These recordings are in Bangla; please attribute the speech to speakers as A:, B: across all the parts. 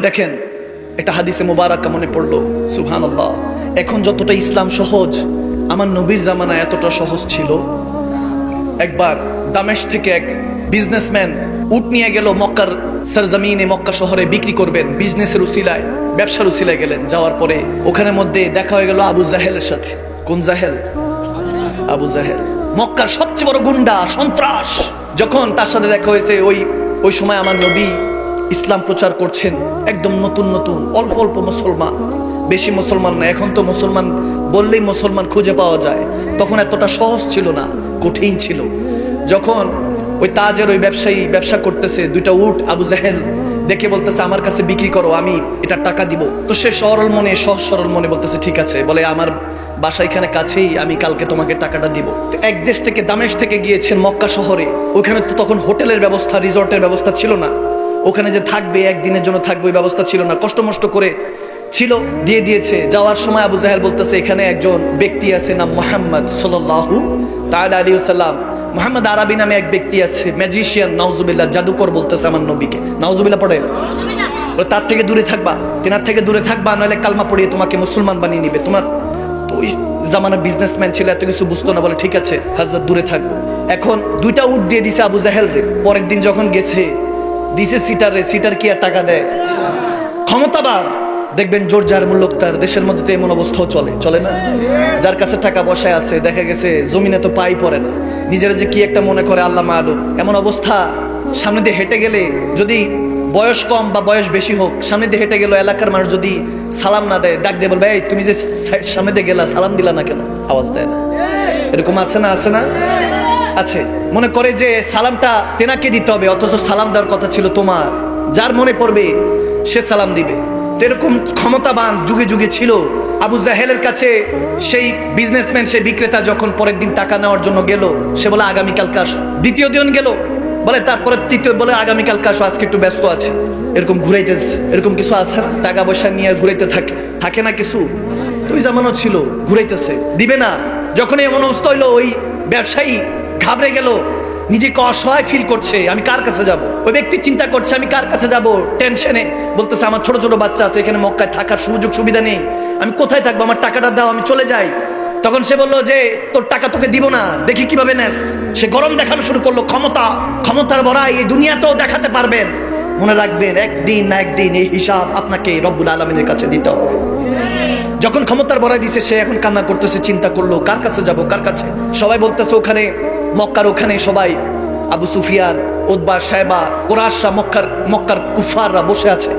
A: দেখেন একটা হাদিসে মুবারাকা মনে পড়লো, সুবহানাল্লাহ। এখন যতটা ইসলাম সহজ, আমার নবীর জামানায় এতটা সহজ ছিল। একবার দামেস্ক থেকে এক বিজনেসম্যান উট নিয়ে গেল মক্কার সরজমিনে, মক্কা শহরে বিক্রি করবেন, বিজনেসের উসিলায়, ব্যবসার উসিলায় গেলেন। যাওয়ার পরে ওখানের মধ্যে দেখা হয়ে গেল আবু জাহেলের সাথে। কোন জাহেল? আবু জাহেল, মক্কার সবচেয়ে বড় গুন্ডা, সন্ত্রাস। যখন তার সাথে দেখা হয়েছে, ওই সময় আমার নবী ইসলাম প্রচার করছেন, একদম নতুন নতুন, অল্প অল্প মুসলমান, বেশি মুসলমান না। এখন তো মুসলমান বললেই মুসলমান খুঁজে পাওয়া যায়, তখন এতটা সহজ ছিল না, কঠিন ছিল। যখন ওই তাজের ওই ব্যবসায়ী ব্যবসা করতেছে, দুইটা উট আবু জাহেল দেখে বলতেছে আমার কাছে বিক্রি করো, আমি এটা টাকা দিব। তো সে সরল মনে, সহজ সরল মনে বলতেছে ঠিক আছে। বলে আমার বাসা এখানে কাছেই, আমি কালকে তোমাকে টাকাটা দিব। তো এক দেশ থেকে, দামেস্ক থেকে গিয়েছেন মক্কা শহরে। ওখানে তো তখন হোটেলের ব্যবস্থা, রিসর্টের ব্যবস্থা ছিল না। ওখানে যে থাকবে, একদিনের জন্য থাকবে, ওই ব্যবস্থা ছিল না। কষ্ট মষ্ট করে ছিল, দিয়ে দিয়েছে। যাওয়ার সময় আবু জাহেল বলতেছে এখানে একজন ব্যক্তি আছে, নাম মুহাম্মদ সাল্লাল্লাহু তাআলা আলাইহি ওয়াসাল্লাম। মুহাম্মদ আরবি নামে এক ব্যক্তি আছে, ম্যাজিশিয়ান, নাউজুবিল্লাহ, জাদুকর বলতেছে আমার নবীকে। নাউজুবিল্লাহ পড়ে, তার থেকে দূরে থাকবা, তেনার থেকে দূরে থাকবা, নাহলে কালমা পড়িয়ে তোমাকে মুসলমান বানিয়ে নিবে। তোমার তো ওই জামানার বিজনেসম্যান ছিল, এত কিছু বুঝতো না। বলে ঠিক আছে হাজরত, দূরে থাকবো। এখন দুইটা উট দিয়ে দিছে আবু জাহেল রে। পরের দিন যখন গেছে, দিছে সিটার রে। সিটার কি আর টাকা দেয়? ক্ষমতাবান, দেখবেন জোর যার মূল্য তার। দেশের মধ্যে তো এমন অবস্থাও চলে না? যার কাছে টাকা পয়সা আছে, দেখা গেছে জমিনে তো পাই পড়ে না, নিজেরা যে কি একটা মনে করে আল্লাহ মালুম। এমন অবস্থা, সামনে দিয়ে হেঁটে গেলে, যদি বয়স কম বা বয়স বেশি হোক, সামনে দিয়ে হেঁটে গেল, এলাকার মানুষ যদি সালাম না দেয়, ডাক দিয়ে বলবে এই তুমি যে সামনে দিয়ে গেলা, সালাম দিলা না কেন? আওয়াজ দেয় না? এরকম আছে না? আছে না? আছে। মনে করে যে সালামটা তেনাকে দিতে হবে, অথচ সালাম দেওয়ার কথা ছিল তোমার। যার মনে পড়বে সে সালাম দিবে। এরকম ক্ষমতাবান যুগে যুগে ছিল। আবু জাহেলের কাছে সেই বিজনেসম্যান, সেই বিক্রেতা যখন পরের দিন টাকা নেওয়ার জন্য গেল, সে বলে আগামীকালকে আসো। দ্বিতীয় দিন গেল, বলে তারপরে তৃতীয়, বলে আগামীকালকে আসো, আজকে একটু ব্যস্ত আছে। এরকম ঘুরাইতেছে। এরকম কিছু আছে না? টাকা পয়সা নিয়ে ঘুরাইতে থাকে না কিছু? তো ওই জামানো ছিল, ঘুরাইতেছে, দিবে না। যখন এমন অবস্থা হইলো, ওই ব্যবসায়ী ঘাবড়ে গেল, নিজেকে অসহায় ফিল করছে, আমি কার কাছে যাব? ওই ব্যক্তি চিন্তা করছে আমি কার কাছে যাব, টেনশনে বলতেছে আমার ছোট ছোট বাচ্চা আছে, এখানে মক্কায় থাকার সুযোগ সুবিধা নেই, আমি কোথায় থাকবো? আমার টাকাটা দাও, আমি চলে যাই। তখন সে বললো যে তোর টাকা তোকে দিব না, দেখি কিভাবে নেস। সে গরম দেখানো শুরু করলো, ক্ষমতার বড়াই এই দুনিয়াতেও দেখাতে পারবেন। মনে রাখবেন, একদিন না একদিন এই হিসাব আপনাকে রব্বুল আলামিনের কাছে দিতে হবে। যখন ক্ষমতার বড়াই দিছে, সে এখন কান্না করতেছে, চিন্তা করলো কার কাছে যাব, কার কাছে? সবাই বলতেছে ওখানে মক্কার, ওখানে সবাই আবু সুফিয়ান, উতবা, সাইবা, কুরাইশরা, মক্কার কুফাররা বসে আছে।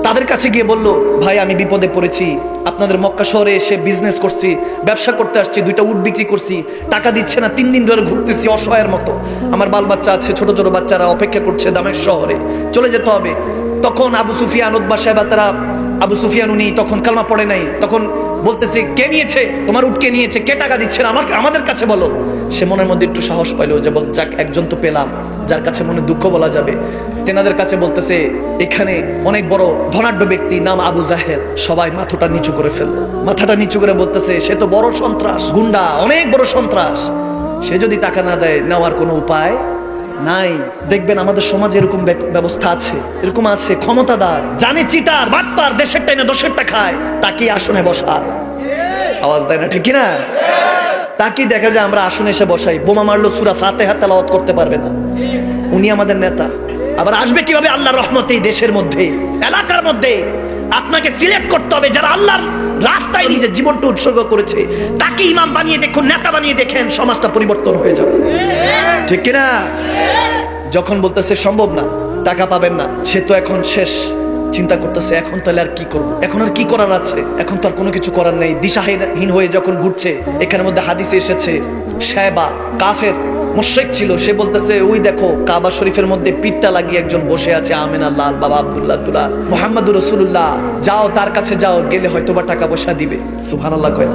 A: তাদের কাছে গিয়ে বলল ভাই আমি বিপদে পড়েছি, আপনাদের মক্কা শহরে এসে বিজনেস করছি, ব্যবসা করতে আসছি, দুইটা উট বিক্রি করছি, টাকা দিচ্ছে না, 3 দিন ধরে ঘুরতেছি অসহায়ের মতো, আমার বাল বাচ্চা আছে, ছোট ছোট বাচ্চারা অপেক্ষা করছে, দামেস্ক শহরে চলে যেতে হবে। তখন আবু সুফিয়ান, উতবা, সাইবা, তারা, আবু সুফিয়ান উনি তখন কালমা পড়ে নাই, তখন বলতেছে কে নিয়েছে তোমার উট, কে নিয়েছে, কে টাকা দিচ্ছে না, আমাদের কাছে বলো। সে মনের মধ্যে একটু সাহস পাইলো যে বল যাক, একজন তো পেলাম যার কাছে মনে দুঃখ বলা যাবে। তেনাদের কাছে বলতেছে এখানে অনেক বড় ধনাঢ্য ব্যক্তি, নাম আবু জাহেল। সবাই মাথাটা নিচু করে ফেললো, মাথাটা নিচু করে বলতেছে সে তো বড় সন্ত্রাস, গুন্ডা, অনেক বড় সন্ত্রাস, সে যদি টাকা না দেয় নেওয়ার কোনো উপায় নাই। দেখবেন আমাদের সমাজে এরকম ব্যবস্থা আছে, এরকম আছে, ক্ষমতাদার, জানে চিটার, বাটপার, দেশের টাইনে দোষেরটা খায়, তাকে আসনে বসায়। আওয়াজ দেয় না? ঠিক কিনা? তাকে দেখা যায় আমরা আসনে এসে বসাই, বোমা মারলো, সূরা ফাতিহা তেলাওয়াত করতে পারবে না, উনি আমাদের নেতা। আবার আসবে কিভাবে আল্লাহর রহমতে? এই দেশের মধ্যে, এলাকার মধ্যে আপনাকে সিলেক্ট করতে হবে যারা আল্লাহর রাস্তায় নিজের জীবনটা উৎসর্গ করেছে, তাকে ইমাম বানিয়ে দেখুন, নেতা বানিয়ে দেখেন, সমাজটা পরিবর্তন হয়ে যাবে। ঠিক কিনা? যখন বলতেছে সম্ভব না, টাকা পাবেন না, সে তো এখন শেষ, চিন্তা করতেছে এখন তাহলে আর কি করবো, এখন আর কি করার আছে, এখন তো আর কোনো কিছু করার নেই, দিশাহীন হয়ে যখন ঘুরছে। এখানের মধ্যে হাদিসে এসেছে, সায়বা কাফের মুশরিক ছিল, সে বলতেছে ওই দেখো কাবা শরীফের মধ্যে পিঠটা লাগিয়ে একজন বসে আছে, আমিনা লাল বাবা আব্দুল্লাহ দুলা মুহাম্মদুর রাসূলুল্লাহ, যাও তার কাছে যাও, গেলে হয়তোবা টাকা পয়সা দিবে। সুবহানাল্লাহ কয়,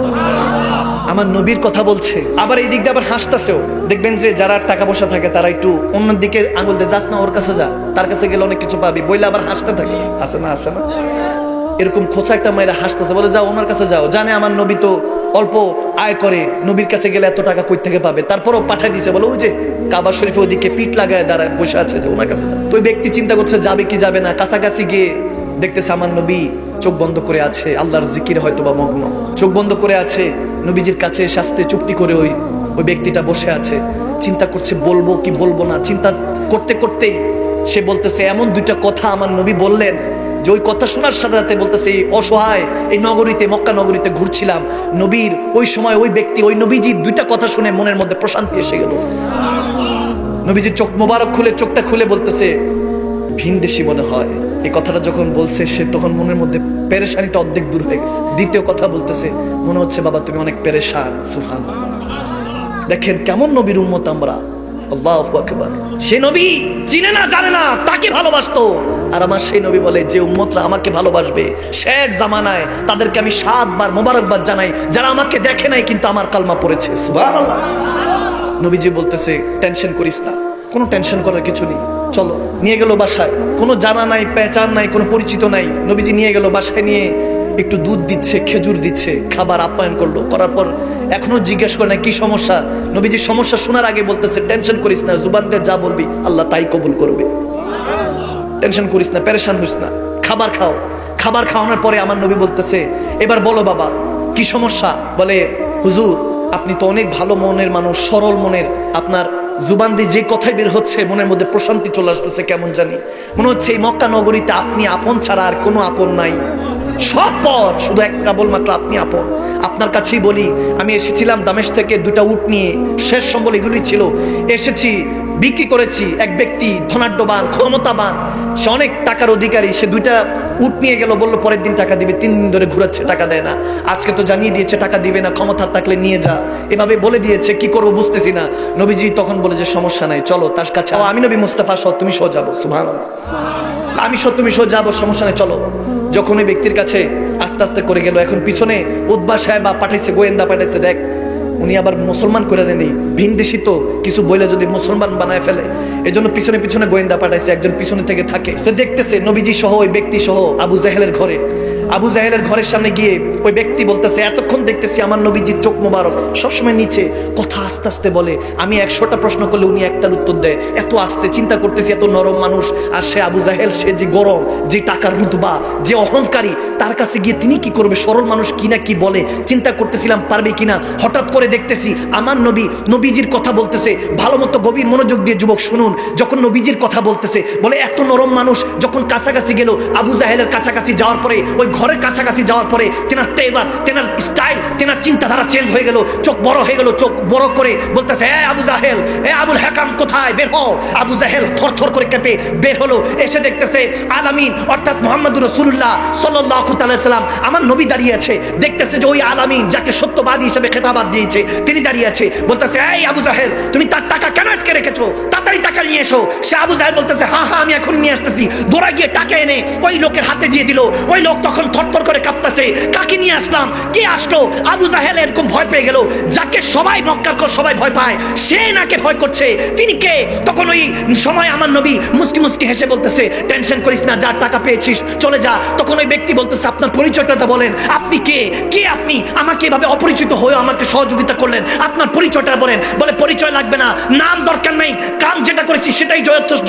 A: আমার নবীর কথা বলছে। আবার এই দিক দিয়ে আবার হাসতেছেও। দেখবেন যে যারা টাকা পয়সা থাকে তারা একটু অন্যের দিকে আঙুল দিয়ে, যাস না ওর কাছে যা, তার কাছে গেলে অনেক কিছু পাবি, বইলে আবার হাসতে থাকে। আছে না? আছে না? এরকম খোঁচা একটা মায়েরা হাসতেছে, বলে যাও ওনার কাছে যাও, জানে আমার নবী তো অল্প আয় করে, নবীর কাছে গেলে এত টাকা কই থেকে পাবে, তারপরও পাঠাই দিছে, বলে ওই যে কাবা শরীফে ওইদিকে পিঠ লাগায় দাঁড়ায় বসে আছে, যে ওনার কাছে। তো ওই ব্যক্তি চিন্তা করছে যাবে কি যাবে না, কাছাকাছি গিয়ে দেখতেছে আমার নবী চোখ বন্ধ করে আছে, আল্লাহর জিকিরে হয়তো বা মগ্ন, চোখ বন্ধ করে আছে, নবীজির কাছে শাস্তে চুপটি করে ওই ব্যক্তিটা বসে আছে, চিন্তা করছে বলবো কি বলবো না। চিন্তা করতে করতেই সে বলতেছে এমন দুইটা কথা আমার নবী বললেন যে ওই কথা শোনার সাথে সাথে বলতেছে এই অসহায় এই নগরীতে, মক্কা নগরীতে ঘুরছিলাম, নবীর ওই সময় ওই ব্যক্তি ওই নবীজির দুইটা কথা শুনে মনের মধ্যে প্রশান্তি এসে গেল। নবীজির চোখ মোবারক খুলে, চোখটা খুলে বলতেছে ভিনদেশী মনে হয়। এই কথাটা যখন বলছে সে তখন মনের মধ্যে পেরেশানিটা অর্ধেক দূর হয়ে গেছে। দ্বিতীয় কথা বলতেছে মনে হচ্ছে বাবা তুমি অনেক পেরেশান। সুবহানাল্লাহ, দেখেন কেমন নবীর উম্মত আমরা। আল্লাহু আকবার। সে নবী চিনে না জানে না তাকে ভালোবাসতো, আর আমার সেই নবী বলে যে উম্মতরা আমাকে ভালোবাসবে শেষ জামানায় তাদেরকে আমি 7 বার মোবারকবাদ জানাই যারা আমাকে দেখে নাই কিন্তু আমার কালমা পড়েছে। সুবহানাল্লাহ। নবীজি বলতেছে টেনশন করিস না, কোনো টেনশন করার কিছু নেই, চলো। নিয়ে গেল বাসায়, কোনো জানা নাই, পেহচান নাই, কোনো পরিচিত নাই। নবীজি নিয়ে গেল বাসায়, নিয়ে একটু দুধ দিচ্ছে, খেজুর দিচ্ছে, খাবার আপ্যায়ন করলো। করার পর এখনো জিজ্ঞেস করে না কি সমস্যা। নবীজি সমস্যা শোনার আগে বলতেছে টেনশন করিস না, জুবান দিয়ে যা বলবি আল্লাহ তাই কবুল করবে, টেনশন করিস না, পেরেশান হইস না, খাবার খাও। খাবার খাওয়ানোর পরে আমার নবী বলতেছে এবার বলো বাবা কি সমস্যা। বলে হুজুর আপনি তো অনেক ভালো মনের মানুষ, সরল মনের, আপনার জুবান দিয়ে যে কথাই বের হচ্ছে মনের মধ্যে প্রশান্তি চলে আসতেছে, কেমন জানি মনে হচ্ছে এই মক্কা নগরীতে আপনি আপন ছাড়া আর কোনো আপন নাই, সব পর শুধু এক কেবলমাত্র আপনি আপন। আপনার কাছেই বলি আমি এসেছিলাম দামেস্ক থেকে 2টা উট নিয়ে, শেষ সম্বল এগুলি ছিল, এসেছি বিক্রি করেছি। এক ব্যক্তি ধনাঢ্যবান ক্ষমতাবান, সে অনেক টাকার অধিকারী, সে 2টা উট নিয়ে গেল, বললো পরের দিন টাকা দিবে, 3 দিন ধরে ঘুরাচ্ছে টাকা দেয় না, আজকে তো জানিয়ে দিয়েছে টাকা দিবে না, ক্ষমতা থাকলে নিয়ে যা, এভাবে বলে দিয়েছে, কি করবো বুঝতেছি না। নবীজি তখন বলে যে সমস্যা নাই, চলো তার কাছে, আমি নবী মুস্তাফা সহ তুমি সহ যাবো। সুবহানাল্লাহ, আমি সহ তুমি সহ যাবো, সমস্যা নেই চলো। যখন ওই ব্যক্তির কাছে আস্তে আস্তে করে গেল, এখন পিছনে উতবা সাহেব পাঠাইছে, গোয়েন্দা পাঠাইছে, দেখ উনি আবার মুসলমান করে দেয়নি, ভিনদেশী তো কিছু বইলে যদি মুসলমান বানায় ফেলে, এই জন্য পিছনে পিছনে গোয়েন্দা পাঠাইছে, একজন পিছনে থেকে থাকে। সে দেখতেছে নবীজি সহ ওই ব্যক্তি সহ আবু জাহেলের ঘরে, আবু জাহেলের ঘরের সামনে গিয়ে ওই ব্যক্তি বলতেছে এতক্ষণ দেখতেছি আমার নবীজির চোখ মোবারক সবসময় নিচে, কথা আস্তে আস্তে বলে, আমি 100টা প্রশ্ন করলে উনি একটার উত্তর দেয়, এত আস্তে। চিন্তা করতেছি এত নরম মানুষ, আর সে আবু জাহেল, সে যে গরম, যে টাকার রুতবা, যে অহংকারী, তার কাছে গিয়ে তিনি কি করবে, সরল মানুষ কি না কি বলে, চিন্তা করতেছিলাম পারবে কিনা। হঠাৎ করে দেখতেছি আমার নবী নবীজির কথা বলতেছে, ভালো মতো গভীর মনোযোগ দিয়ে যুবক শুনুন, যখন নবীজির কথা বলতেছে বলে এত নরম মানুষ যখন কাছাকাছি গেল, আবু জাহেলের কাছাকাছি যাওয়ার পরে, ওই ঘরের কাছাকাছি যাওয়ার পরে তেনার তেবার, তেনার স্টাইল, তেনার চিন্তাধারা চেঞ্জ হয়ে গেল, চোখ বড় হয়ে গেল, চোখ বড় করে বলতেছে এ আবু জাহেল, এ আবুল হাকাম কোথায়, বের হও। আবু জাহেল থরথর করে কেঁপে বের হলো, এসে দেখতেছে আলামিন অর্থাৎ মুহাম্মদুর রাসূলুল্লাহ সাল্লাল্লাহু তাআলা সাল্লাম আমার নবী দাঁড়িয়ে আছে। দেখতেছে যে ওই আলামিন যাকে সত্যবাদী হিসেবে খেতাবাদ দিয়েছে তিনি দাঁড়িয়ে আছে, বলতেছে এই আবু জাহেল তুমি তার টাকা কেন আটকে রেখেছো, তাড়াতাড়ি টাকা নিয়ে এসো। সে আবু জাহেল বলতেছে হ্যাঁ হ্যাঁ আমি এখন নিয়ে আসতেছি। দৌড়া গিয়ে টাকা এনে ওই লোকের হাতে দিয়ে দিল। ওই লোক তখন থরথর করে কাঁপতেছে, কাকে নিয়ে আসলাম, কে আসলো। আবু জাহেল এরকম ভয় পেয়ে গেল, যাকে সবাই মক্কার সবাই ভয় পায় সে নাকে ভয় করছে, তিনি কে। তখন ওই সময় আমার নবী মুস্কি মুস্কি হেসে বলতেছে টেনশন করিস না, যা টাকা পেয়েছিস চলে যা। তখন ওই ব্যক্তি বলতেছে আপনার পরিচয়টা বলেন, আপনি কে, কে আপনি, আমাকে এভাবে অপরিচিত হয়ে আমাকে সহযোগিতা করলেন, আপনার পরিচয়টা বলেন। বলে পরিচয় লাগবে না, নাম দরকার নেই, কাম যেটা করেছি সেটাই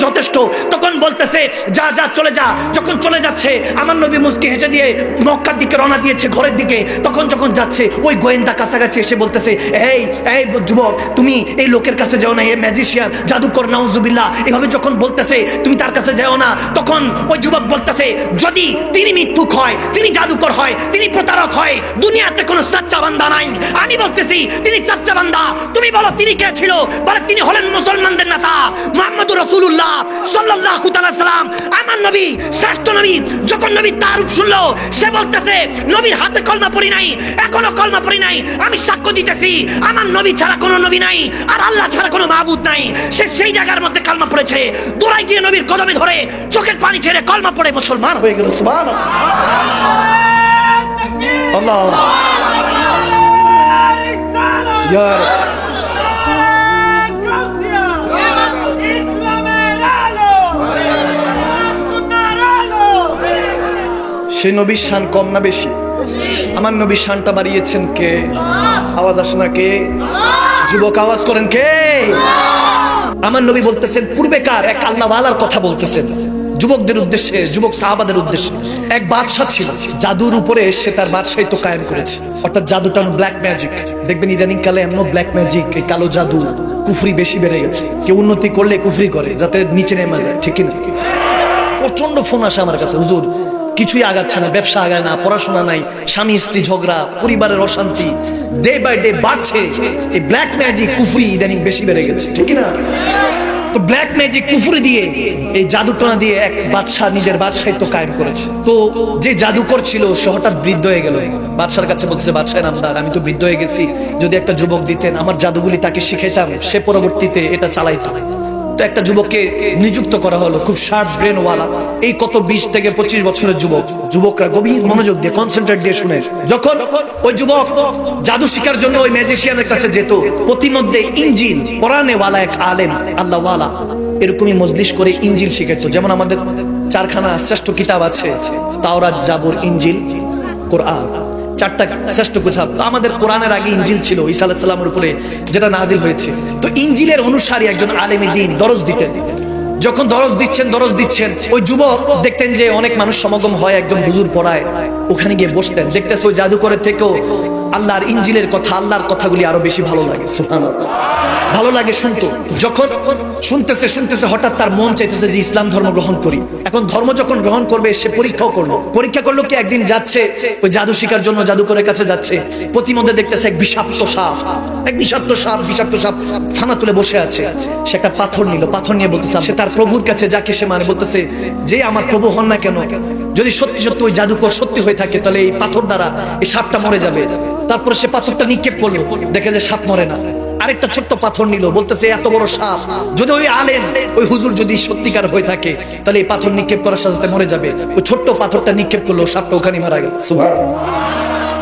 A: যথেষ্ট। তখন বলতেছে যা যা চলে যা। যখন চলে যাচ্ছে আমার নবী মুস্কি হেসে দিয়ে মক্কার দিকে রওনা দিয়েছে, ঘরের দিকে। তখন যখন যাচ্ছে ওই গোয়েন্দা কাছাকাছি এসে বলতেছে এই এই যুবক তুমি এই লোকের কাছে যাও না, এই ম্যাজিশিয়ান জাদুকর নাউজুবিল্লাহ, এভাবে যখন বলতেছে তুমি তার কাছে যাও না। তখন ওই যুবক বলতেছে যদি তিনি মিথ্যুক হয়, তিনি জাদুকর হয়, তিনি প্রতারক হয়, দুনিয়াতে কোনো সাচ্চা বান্দা নাই। আমি বলতেছি তিনি সাচ্চা বান্দা। তুমি বলো তিনি কে ছিল। বলে তিনি হলেন মুসলমানদের নেতা মুহাম্মদুর রাসূলুল্লাহ সাল্লাল্লাহু তাআলা সাল্লাম, আমার নবী, শ্রেষ্ঠ নবী। যখন নবী তারুফ শুনলো সে বলতেছে নবীর হাতে কলমা পড়ি নাই, এখনো কলমা পড়ি নাই, আমি সাক্ষ্য দিতেছি আমার নবী ছাড়া কোনো নবী নাই, আর আল্লাহ ছাড়া কোনো মাবুদ নাই। সে সেই জায়গার মধ্যে কলমা পড়েছে, দৌড়াই গিয়ে নবীর কদমে ধরে চোখের পানি ছেড়ে কলমা পড়ে মুসলমান হয়ে গেল। সুবহানাল্লাহ, আল্লাহ ইয়া রাসূল। সে নবীর শান কম না বেশি? আমার নবীর শানটা বাড়িয়েছেন কে? আওয়াজ আসে না কে? যুবক আওয়াজ করেন কে? আমার নবী বলতেছেন পূর্বেকার এক আল্লাহওয়ালার কথা বলতেছেন, যুবকদের উদ্দেশ্যে, যুবক সাহাবাদের উদ্দেশ্যে। এক বাদশা ছিল, জাদুর উপরে সে তার বাদশাহিত্ব কায়েম করেছে, অর্থাৎ জাদুটা ব্ল্যাক ম্যাজিক। দেখবেন ইদানিং কালে এমন ব্ল্যাক ম্যাজিক, এই কালো জাদু, কুফরি বেশি বেড়ে গেছে। কেউ উন্নতি করলে কুফরি করে যাতে নিচে নেমে যায়, ঠিক না? প্রচন্ড ফোন আসে আমার কাছে, হুজুর কিছুই আগাচ্ছে না, ব্যবসা আগায় না, পড়াশোনা নাই, স্বামী স্ত্রী ঝগড়া, পরিবারের অশান্তি ডে বাই ডে বাড়ছে। এই ব্ল্যাক ম্যাজিক কুফরি ইদানিং বেশি বেড়ে গেছে, ঠিক না? তো ব্ল্যাক ম্যাজিক কুফরি দিয়ে, এই জাদুটনা দিয়ে এক বাদশা নিজের বাদশাহিত্ব কায়েম করেছে। তো যে জাদুকর ছিল সে হঠাৎ বৃদ্ধ হয়ে গেল। বাদশার কাছে বলতেছে, বাদশাহ নামদার, আমি তো বৃদ্ধ হয়ে গেছি, যদি একটা যুবক দিতেন আমার জাদুগুলি তাকে শিখাইতাম, সে পরবর্তীতে এটা চালাইতো। তো একটা যুবককে নিযুক্ত করা হলো, খুব শার্প ব্রেন ওয়ালা। এই কত 20 থেকে 25 বছরের যুবক। যুবকরা গভীর মনোযোগ দিয়ে, কনসেন্ট্রেট দিয়ে শুনে। যখন ওই যুবক জাদু শিখার জন্য ওই ম্যাজিশিয়ানের কাছে যেত, প্রতিমধ্যে ইনজিল, কোরআনে ওয়ালা এক আলেম, আল্লাহ ওয়ালা, এরকমই মজলিস করে ইনজিল শিখাইতো। যেমন আমাদের 4খানা শ্রেষ্ঠ কিতাব আছে, তাওরাত, জাবুর, ইনজিল, কোরআন, 4টা শ্রেষ্ঠ কিতাব। আমাদের কোরআনের আগে ইনজিল ছিল, ঈসা আলাইহিস সালামের উপরে যেটা নাজিল হয়েছে। তো ইনজিলের অনুসারী একজন আলেমে দ্বীন দরজ দিতেন। যখন দরজ দিচ্ছেন, ওই যুবক দেখতেন যে অনেক মানুষ সমাগম হয়, একজন হুজুর পড়ায়, ওখানে গিয়ে বসতেন। দেখতেছে ওই জাদুকরের থেকেও আল্লাহর ইনজিলের কথা, আল্লাহর কথাগুলি আরো বেশি ভালো লাগে, সুবহানাল্লাহ, ভালো লাগে শুনতো। যখন শুনতেছে হঠাৎ তার মন চাইতেছে যে ইসলাম ধর্ম গ্রহণ করি। এখন ধর্ম যখন গ্রহণ করবে, সে পরীক্ষা করলো কি একদিন যাচ্ছে ওই জাদু শিকার জন্য, জাদুকরের কাছে যাচ্ছে, প্রতিমধ্যে দেখতেছে এক বিষাক্ত সাপ থানা তুলে বসে আছে। সে একটা পাথর নিল, পাথর নিয়ে বলতেছে, সে তার প্রভুর কাছে যাকে সে মানে বলতেছে যে আমার প্রভু হন না কেন, যদি সত্যি ওই জাদুকর সত্যি হয়ে থাকে তাহলে এই পাথর দ্বারা এই সাপটা মরে যাবে। তারপর সে পাথরটা নিক্ষেপ করলো, দেখে যে সাপ মরে না। আরেকটা ছোট্ট পাথর নিল, বলতেছে এত বড় সাপ, যদি ওই আলেম, ওই হুজুর যদি সত্যিকার হয়ে থাকে তাহলে এই পাথর নিক্ষেপ করার সাথে মরে যাবে। ওই ছোট্ট পাথরটা নিক্ষেপ করলো, সাপটা ওখানে মারা গেল। সুবহানাল্লাহ।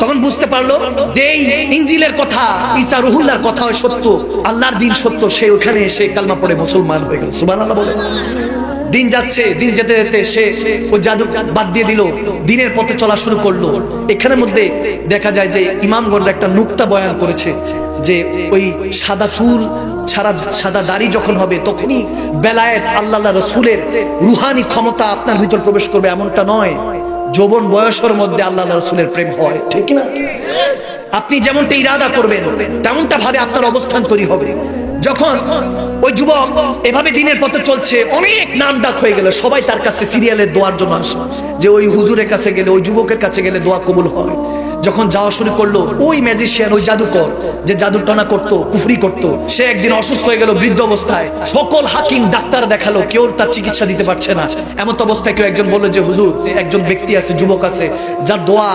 A: তখন বুঝতে পারলো যে এই ইনজিলের কথা, ঈসা রুহুল্লাহর কথা সত্য, আল্লাহর দ্বীন সত্য। সে ওখানে এসে কালমা পড়ে মুসলমান হয়ে গেল। সুবহানাল্লাহ বলে। দিন যাচ্ছে, দিন যেতে যেতে সে ওই জাদু বাদ দিয়ে দিল, দিনের পথে চলা শুরু করলো। এখানের মধ্যে দেখা যায় যে ইমামগণরা একটা নুকতা বয়ান করেছে যে ওই সাদা চুল, সাদা দাড়ি যখন হবে তখনই বেলায়েত, আল্লাহ রাসূলের রুহানি ক্ষমতা আপনার ভিতর প্রবেশ করবে, এমনটা নয়। যৌবন বয়সের মধ্যে আল্লাহ রাসূলের প্রেম হয়, ঠিক না? আপনি যেমনটা ইরাদা করবেন তেমনটা ভাবে আপনার অবস্থান তৈরি হবে। যখন ওই যুবক এভাবে দিনের পথে চলছে, অনেক নাম ডাক হয়ে গেল, সবাই তার কাছে সিরিয়ালের দোয়ার জন্য আসে, যে ওই হুজুরের কাছে গেলে, ওই যুবকের কাছে গেলে দোয়া কবুল হয়। যখন যাওয়া শুরু করলো, ওই ম্যাজিশিয়ান, ওই জাদুকর যে জাদুটনা করতো, কুফরি করতো, সে একদিন অসুস্থ হয়ে গেল বৃদ্ধ অবস্থায়। সকল হাকিম ডাক্তার দেখালো, কেউ তার চিকিৎসা দিতে পারছে না। এমন অবস্থায় কেউ একজন বললো যে হুজুর, একজন ব্যক্তি আছে, যুবক আছে, যার দোয়া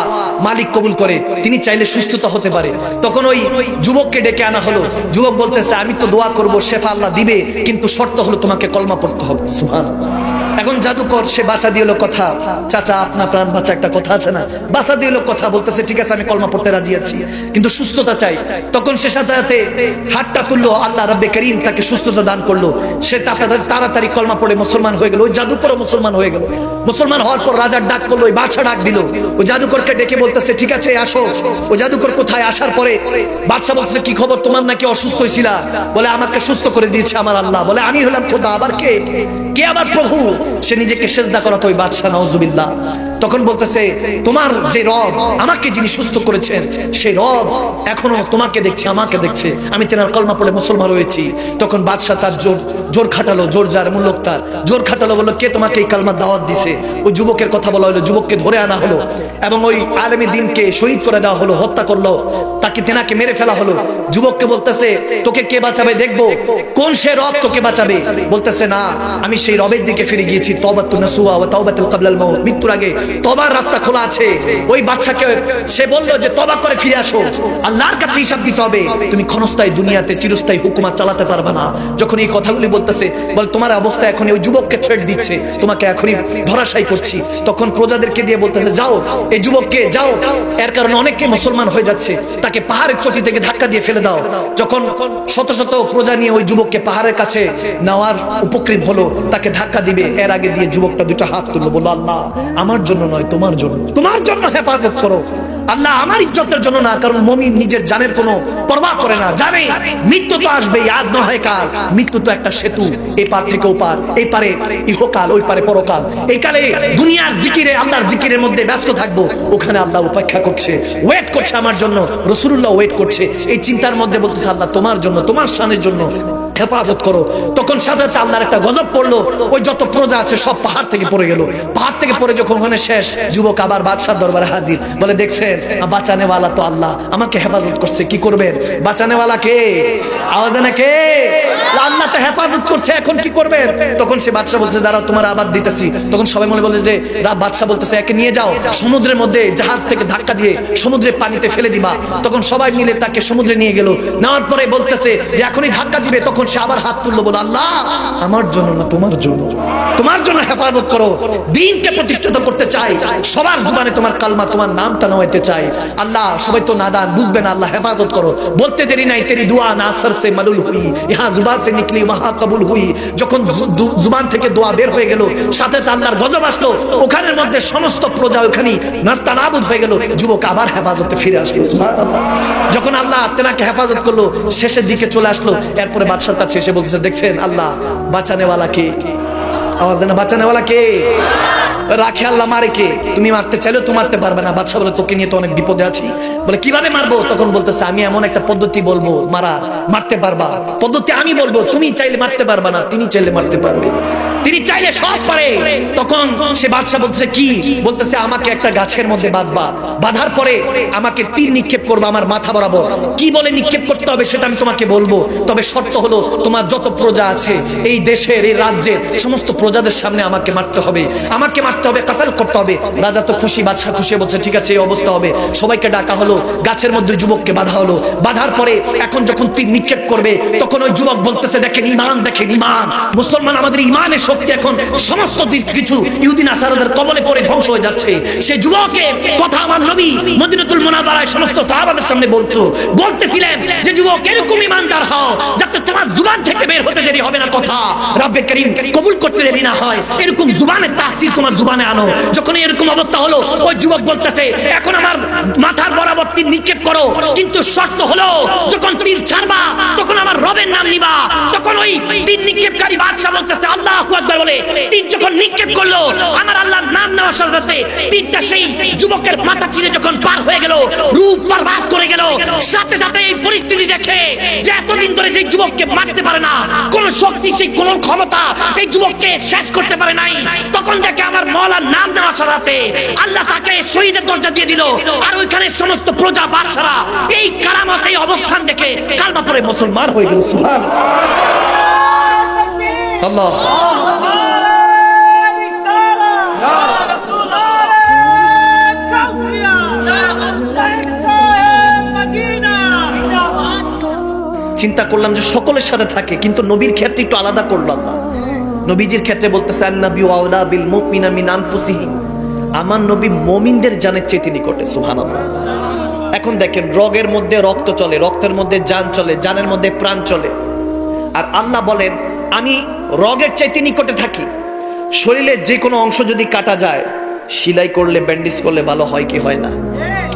A: মালিক কবুল করে, তিনি চাইলে সুস্থতা হতে পারে। তখন ওই যুবককে ডেকে আনা হলো। যুবক বলতেছে, আমি তো দোয়া করবো, শেফা আল্লাহ দিবে, কিন্তু শর্ত হলো তোমাকে কলমা পড়তে হবে। সুবহানাল্লাহ। এখন জাদুকর সে বাঁচা দিল কথা, চাচা আপনার প্রাণ বাঁচা, একটা কথা আছে না, বাঁচা দিল কথা, বলতেছে ঠিক আছে আমি কলমা পড়তে রাজি আছি, কিন্তু সুস্থতা চাই। তখন সে সাথে সাথে হাতটা তুললো, আল্লাহ রাব্বে করিম তাকে সুস্থতা দান করলো। সে তাড়াতাড়ি কলমা পড়ে মুসলমান হয়ে গেল। ওই জাদুকরও মুসলমান হয়ে গেল। মুসলমান হওয়ার পর রাজার ডাক করলো, ওই বাদশা ডাক দিল, ওই জাদুকরকে ডেকে বলতেছে ঠিক আছে আসো। ওই জাদুকর কোথায়? আসার পরে বাদশা বলতেছে কি খবর, তোমার নাকি অসুস্থ হয়েছিলা? বলে আমাকে সুস্থ করে দিয়েছে আমার আল্লাহ। বলে আমি হলাম খোদা, আবার কে? কে আবার প্রভু? সে নিজেকে সেজদা করাতো ওই বাদশা, নাউজুবিল্লাহ। তখন বলতেছে তোমার যে রব, আমাকে যিনি সুস্থ করেছেন, সেই রব এখনো তোমাকে দেখছে, আমাকে দেখছে, আমি তেনার কলমা পড়ে মুসলমান হয়েছি। তখন বাদশা তার জোর খাটালো, জোর যার মূল্য তার জোর খাটালো, বললো কে তোমাকে এই কালমার দাওয়াত দিছে? ওই যুবকের কথা বলা হলো, যুবককে ধরে আনা হলো এবং ওই আলেমী দ্বীনকে শহীদ করে দেওয়া হলো, হত্যা করলো, তাকে তেনাকে মেরে ফেলা হলো। যুবককে বলতেছে তোকে কে বাঁচাবে দেখবো, কোন সে রব তোকে বাঁচাবে? বলতেছে না, আমি সেই রবের দিকে ফিরে গিয়েছি, তওবাতুন নাসুহা ওয়া তাওবাতুল ক্বাবলাল মাউত, মৃত্যুর আগে তওবার রাস্তা খোলা আছে। ওই বাদশাকে সে বলল যে তওবা করে ফিরে আসো, আল্লাহর কাছে হিসাব দিতে হবে, তুমি ক্ষণস্থায়ী দুনিয়াতে চিরস্থায়ী হুকুমত চালাতে পারবে না। যখন এই কথাগুলি বলতেছে, বল তোমার অবস্থা এখন ওই যুবককে ছেড়ে দিচ্ছে, তোমাকে এখনই ধরাশায়ী করছি। তখন প্রজাদেরকে দিয়ে বলতেছে যাও এই যুবককে যাও, এর কারণে অনেকে মুসলমান হয়ে যাচ্ছে, তাকে পাহাড়ের চটি থেকে ধাক্কা দিয়ে ফেলে দাও। যখন শত শত প্রজা নিয়ে ওই যুবককে পাহাড়ের কাছে নেওয়ার উপক্রম হলো, তাকে ধাক্কা দিবে, এর আগে দিয়ে যুবকটা দুটো হাত তুললো, বললো আল্লাহ আমার জন্য নয়, তোমার জন্য, তোমার জন্য হেফাজত করো। আল্লাহ আমার ইজ্জতের জন্য না, কারণ মুমিন নিজের জানের কোনো পরোয়া করে না, জানে মৃত্যু তো আসবেই, আজ না হয় কাল। মৃত্যু তো একটা সেতু, এই পার থেকে ও পার, এই পারে ইহকাল, ওই পারে পরকাল। এই কালে দুনিয়ার জিকিরে, আল্লাহর জিকিরের মধ্যে ব্যস্ত থাকবো, ওখানে আল্লাহ অপেক্ষা করছে, ওয়েট করছে আমার জন্য। রাসূলুল্লাহ ওয়েট করছে, এই চিন্তার মধ্যে বলতেছে আল্লাহ তোমার জন্য, তোমার শানের জন্য হেফাজত করো। তখন সাথে সাথে আল্লাহর একটা গজব পড়লো, ওই যত প্রজা আছে সব পাহাড় থেকে পড়ে গেল। পাহাড় থেকে পড়ে যখন ওখানে শেষ, যুবক আবার বাদশার দরবারে হাজির, বলে দেখছেন বাঁচানে ওয়ালা তো আল্লাহ, আমাকে হেফাজত করছে, কি করবেন? বাঁচানে ওয়ালা কে? আওয়াজ না কে? আল্লাহ তো হেফাজত করছে, এখন কি করবেন? তখন সে বাদশা বলছে দাঁড়াও তোমার আবার দিতেছি। তখন সবাই মনে বলে যে বাদশা বলতেছে একে নিয়ে যাও সমুদ্রের মধ্যে, জাহাজ থেকে ধাক্কা দিয়ে সমুদ্রের পানিতে ফেলে দিবা। তখন সবাই মিলে তাকে সমুদ্রে নিয়ে গেল। নেওয়ার পরে বলতেছে যে এখনই ধাক্কা দিবে। তখন সে আবার হাত তুললো, বলে আল্লাহ আমার জন্য না, তোমার জন্য, তোমার জন্য হেফাজত করো। দিনকে প্রতিষ্ঠিত করতে চাই, সবার জুবানে তোমার কালমা, তোমার নামটা নেওয়াইতে চাই। আল্লাহ সবাই তো নাদান, বুঝবে না, আল্লাহ হেফাজত করো। বলতে দেরি নাই, তেরি দুয়া নাসর সে মালুল হুই, ইহা জুবান সে নিকলি ওয়াহা কবুল হুই। যখন জুবান থেকে দোয়া বের হয়ে গেল, সাথে আল্লাহর গজব আসলো, ওখানের মধ্যে সমস্ত প্রজা ওখানে নাস্তানাবুদ হয়ে গেল। যুবক আবার হেফাজতে ফিরে আসলো। সুবহানাল্লাহ। যখন আল্লাহ তেনাকে হেফাজত করলো, শেষের দিকে চলে আসলো, এরপরে বাদশার কাছে এসে বলছে দেখছেন আল্লাহ বাঁচানে ওয়ালা কে? আওয়াজ দেনা, বাঁচানে ওয়ালা কে? রাখে আল্লাহ, মারে কে? তুমি মারতে চাইলেও তো মারতে পারবে না। বাদশা বলে তোকে নিয়ে তো অনেক বিপদে আছি। বলে কিভাবে মারবো? তখন বলতেছে আমি এমন একটা পদ্ধতি বলবো মারতে পারবা। পদ্ধতি আমি বলবো, তুমি চাইলে মারতে পারবা না, তিনি চাইলে মারতে পারবে, তিনি চাইলে সব পারে। তখন সে বাদশা বলছে কি? বলতেছে আমাকে একটা গাছের মধ্যে বাঁধবা, বাঁধার পরে আমাকে তীর নিক্ষেপ করবা আমার মাথা বরাবর। কি বলে নিক্ষেপ করতে হবে সেটা আমি তোমাকে বলবো, তবে শর্ত হলো তোমার যত প্রজা আছে এই দেশের, এই রাজ্যের সমস্ত প্রজাদের সামনে আমাকে মারতে হবে, আমাকে মারতে হবে, কাতাল করতে হবে। রাজা তো খুশি, বাদশা খুশি, বলছে ঠিক আছে এই অবস্থা হবে। সবাইকে ডাকা হলো, গাছের মধ্যে যুবককে বাঁধা হলো। বাঁধার পরে এখন যখন তীর নিক্ষেপ করবে, তখন ওই যুবক বলতেছে দেখেন ইমান, দেখেন ইমান, মুসলমান আমাদের ইমানের শক্তি এখন সমস্ত কিছু ইহুদি নাসারাদের কবলে পড়ে ধ্বংস হয়ে যাচ্ছে। সেই যুবকের কথা আমার নবী মদিনাতুল মুনাওয়ারায় সমস্ত সাহাবাদের সামনে বলতেছিলেন যে যুবক এরকম ইমানদার হও যাতে তোমার জুবান থেকে বের হতে দেরি হবে না, কথা রব্বে করিম কবুল করতে দেরি না হয়, এরকম জুবানের তাসির তোমার জুবানে আনো। যখন এরকম অবস্থা হলো, ওই যুবক বলতেছে এখন আমার মাথার বরাবর তীর নিক্ষেপ করো, কিন্তু শর্ত হলো যখন তীর ছাড়বা তখন আমার রবের নাম নিবা। তখন ওই তীর নিক্ষেপকারী বাদশা বলতেছে আল্লাহু আকবার বলে তীর যখন নিক্ষেপ করলো, আমার আল্লাহর নাম নেওয়ার সাথে সাথে তীরটা সেই যুবকের মাথা চিরে যখন পার হয়ে গেল, রূপ বরবাদ করে গেল। সাথে সাথে এই পরিস্থিতি দেখে যে এতদিন ধরে যে যুবককে মারতে পারে না, কোন শক্তি, সেই কোন ক্ষমতা এই যুবককে শেষ করতে পারে নাই, তখন দেখে আমার মওলার নাম দেওয়ার সাথে সাথে আল্লাহ তাকে শহীদের দরজা দিয়ে দিল। আর ওইখানে সমস্ত প্রজা বাদশারা এই কারামত, এই অবস্থান দেখে কালমা পড়ে মুসলমান হয়ে গেল। সুবহানাল্লাহ। চিন্তা করলাম যে সকলের সাথে থাকে, কিন্তু নবীর ক্ষেত্রে একটু আলাদা করলো আল্লাহ। নবীজির ক্ষেত্রে বলতেছে আন-নাবিয়্যু আওলা বিল মুমিনিনা মিন আনফুসিহিম, আমার নবী মুমিনদের জানের চাইতে নিকটে। সুবহানাল্লাহ। এখন দেখেন রগের মধ্যে রক্ত চলে, রক্তের মধ্যে জান চলে, জানের মধ্যে প্রাণ চলে। আর আল্লাহ বলেন আমি রগের চাইতে নিকটে থাকি। শরীরের যে কোনো অংশ যদি কাটা যায়, সেলাই করলে, ব্যান্ডেজ করলে ভালো হয় কি হয় না?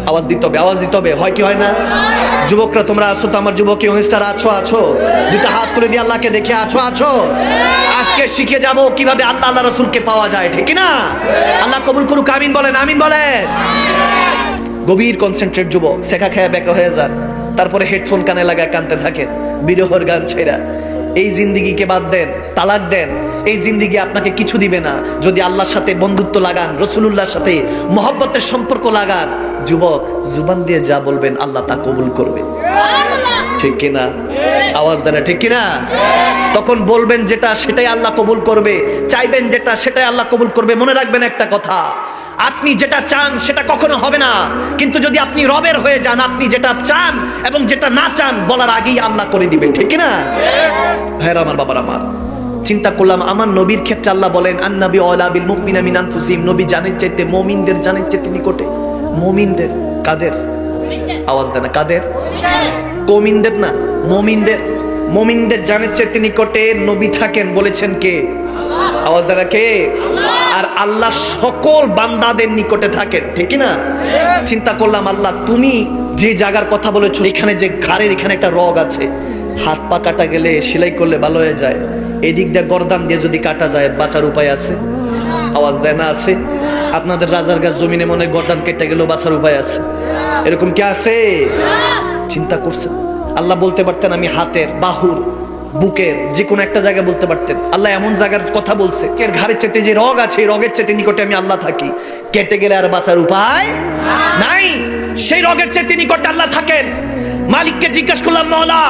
A: আওয়াজ দিতে হবে, আওয়াজ দিতে হবে, হয় কি হয় না? যুবকরা তোমরা আছো তো, আমার যুবক ইয়ংস্টার আছো, দুটো হাত তুলে দিয়ে আল্লাহকে দেখে আছো। আজকে শিখে যাব কিভাবে আল্লাহ আল্লাহ রাসূলকে পাওয়া যায়, ঠিক না? আল্লাহ কবুল করুক, আমিন বলেন, আমিন বলেন। গভীর কনসেন্ট্রেট যুবক, শেখা খায়া বেকা হয়ে যান, তারপরে হেডফোন কানে লাগায় কানতে থাকেন বিরহর গান ছেড়া। এই জিন্দিগিকে বাদ দেন, তালাক দেন। এই জিন্দিগি আপনাকে কিছু দিবে না। যদি আল্লাহর সাথে বন্ধুত্ব লাগান, রাসূলুল্লাহর সাথে মহব্বতের সম্পর্ক লাগান, যুবক জুবান দিয়ে যা বলবেন আল্লাহ তা কবুল করবে, ঠিক কিনা? আওয়াজ দেন, ঠিক কিনা? তখন বলবেন যেটা সেটাই আল্লাহ কবুল করবে, চাইবেন যেটা সেটাই আল্লাহ কবুল করবে। মনে রাখবেন একটা কথা, আপনি যেটা চান সেটা কখনো হবে না, কিন্তু যদি আপনি রবের হয়ে যান, আপনি যেটা চান এবং যেটা না চান বলার আগেই আল্লাহ করে দিবেন, ঠিক না? ভাইরা আমার, বাবার আমার, চিন্তা করলাম আমার নবীর ক্ষেত্রে আল্লাহ বলেন আন-নাবিয়্যু আওলা বিল মুমিনিনা মিন আনফুসিহিম, নবী জানের চাইতে, মুমিনদের জানের চাইতে নিকটে। মুমিনদের কাদের? আওয়াজ দেন, কাদের? কওমিনদের না, মুমিনদের। মুমিনদের জানের চাইতে নিকটে নবী থাকেন বলেছেন কে? আওয়াজ দ্বারা কে? আর আল্লাহ সকল বান্দাদের নিকটে থাকেন, ঠিক না? চিন্তা করলাম, আল্লাহ তুমি যে জায়গার কথা বলেছো, এখানে যে ঘাড়ের এখানে একটা রগ আছে, হাত পা কাটা গেলে সেলাই করলে ভালো হয়ে যায়, এদিক দিয়ে গর্দান দিয়ে যদি কাটা যায় বাঁচার উপায় আছে? আওয়াজ দেয় না আছে? আপনাদের রাজার গাছ জমিনে মনে গর্দান কেটে গেলেও বাঁচার উপায় আছে? এরকম কি আছে? চিন্তা করছেন? আল্লাহ বলতে পারতেন আমি হাতের, বাহুর, বুকের যে কোনো একটা জায়গায় বলতে পারতেন। আল্লাহ এমন জায়গার কথা বলছে, এর ঘাড়ের চেতে যে রগ আছে, এই রগের চেতে নিকটে আমি আল্লাহ থাকি। কেটে গেলে আর বাঁচার উপায় নাই, সেই রগের চেতে নিকটে আল্লাহ থাকেন। মালিককে জিজ্ঞাসা করলাম, মওলা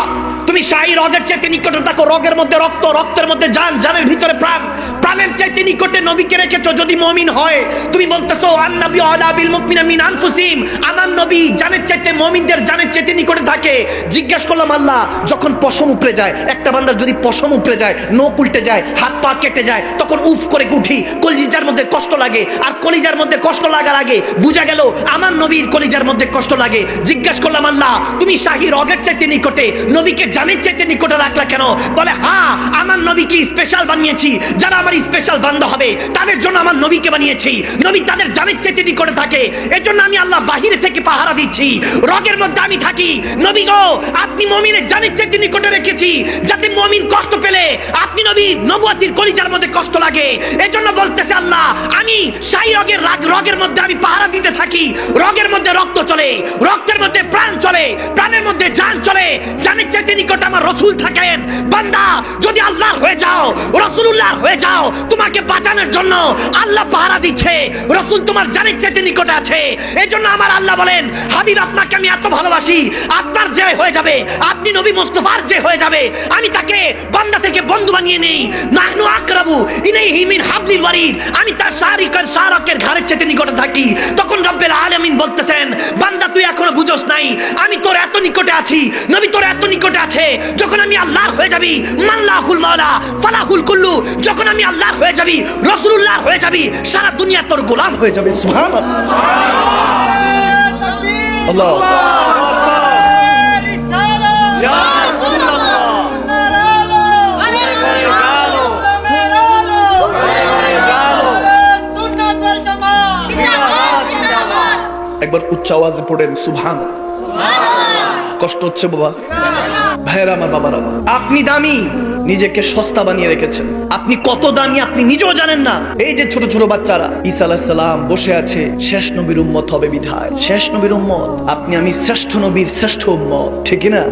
A: তুমি শাহী রগের চাইতে নিকটে থাকো, রগের মধ্যে রক্ত, রক্তের মধ্যে জান, জানের ভিতরে প্রাণ, প্রাণের চাইতে নিকটে নবীকে রেখেছো। যদি মুমিন হয়, তুমি বলতেছো আন-নবী আলা বিল মুমিনিনা মিন আনফুসিহিম, আমার নবী জানের চাইতে, মুমিনদের জানের চাইতে নিকটে থাকে। জিজ্ঞাসা করলাম, আল্লাহ যখন পশম উপড়ে যায়, একটা বান্দার যদি পশম উপড়ে যায়, নখ উল্টে যায়, হাত পা কেটে যায়, তখন উফ করে উঠি, কলিজার মধ্যে কষ্ট লাগে। আর কলিজার মধ্যে কষ্ট লাগার আগে বুঝা গেল আমার নবীর কলিজার মধ্যে কষ্ট লাগে। জিজ্ঞাসা করলাম, আল্লাহ তুমি শাহী রগের চাইতে নিকটে নবীকে জানের চাইতে নিকটে রাখলা কেন? বলে হ্যাঁ, আমার নবীকে স্পেশাল বানিয়েছি, যারা আমার স্পেশাল বান্দা হবে তাদের জন্য আমার নবীকে বানিয়েছি। নবী তাদের জানের চাইতে নিকটে থাকে, এজন্য আমি আল্লাহ বাহিরে থেকে পাহারা দিচ্ছি, রগের মধ্যে আমি থাকি। নবী গো, আপনি মুমিনের জানের চাইতে নিকটে রেখেছি, যাতে মুমিন কষ্ট পেলে আপনি নবী নবুয়তির কলিজার মধ্যে কষ্ট লাগে। এজন্য বলতেছে আল্লাহ, আমি শাহী রগের মধ্যে আমি পাহারা দিতে থাকি। রগের মধ্যে রক্ত চলে, রক্তের মধ্যে প্রাণ চলে, প্রাণের মধ্যে জান চলে, জানের চাইতে নিকট আমার রাসূল থাকেন। বান্দা যদি আল্লাহর হয়ে যাও, রাসূলুল্লাহর হয়ে যাও, তোমাকে বাঁচানোর জন্য আল্লাহ পাহারা দিচ্ছে, রাসূল তোমার জানের চাইতে নিকটে আছে। এজন্য আমার আল্লাহ বলেন, হাবিব আপনাকে আমি এত ভালোবাসি, আপনার যে হয়ে যাবে, আপনি নবী মুস্তাফার যে হয়ে যাবে, আমি তাকে বান্দা থেকে বন্ধু বানিয়ে নেই। নাহনু আকরাবু ইলাইহি মিন হাবলিল ওয়ারিদ, আমি তার শারকের ঘাড়ের চাইতে নিকটে থাকি। তখন রব্বুল আলামিন বলতেছেন, বান্দা তুই এখনো বুঝোস নাই, আমি তোর এত নিকটে আছি, নবী তোর এত নিকটে আছে। যখন আমি আল্লাহর হয়ে যাবি, মাল্লাহুল মাওলা ফালাহুল কুল্লু, যখন আমি আল্লাহর হয়ে যাবি, রাসূলুল্লাহর হয়ে যাবি, সারা দুনিয়া তোর গোলাম হয়ে যাবে। সুবহানাল্লাহ, আল্লাহ একবার উচ্চ আওয়াজে পড়েন সুবহানাল্লাহ। কষ্ট হচ্ছে বাবা? ভাইয়েরা আমার, বাবারা, আপনি দামি, নিজেকে সস্তা বানিয়ে রেখেছেন। আপনি কত দামি আপনি নিজেও জানেন না। এই যে ছোট ছোট বাচ্চারা, ঈসা আলাইহিস সালাম বসে আছে, শেষ নবীর উম্মত হবে বিধায়, শেষ নবীর উম্মত আপনি আমি, শ্রেষ্ঠ নবীর শ্রেষ্ঠ উম্মত, ঠিক না?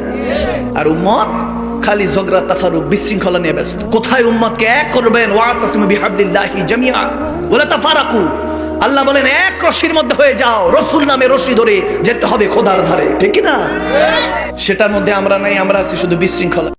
A: আর উম্মত খালি ঝগড়া তাফারুক বিশৃঙ্খলা নিয়ে ব্যস্ত। কোথায় উম্মতকে এক করবেন? ওয়াতাসিমু বিহাবলিল্লাহি জামিআ ওয়ালা তাফারাকু। আল্লাহ বলেন এক রশির মধ্যে হয়ে যাও, রাসূল নামে রশি ধরে যেতে হবে খোদার ধারে, ঠিক না? সেটার মধ্যে আমরা নাই, আমরা আছি শুধু বিশৃঙ্খলা।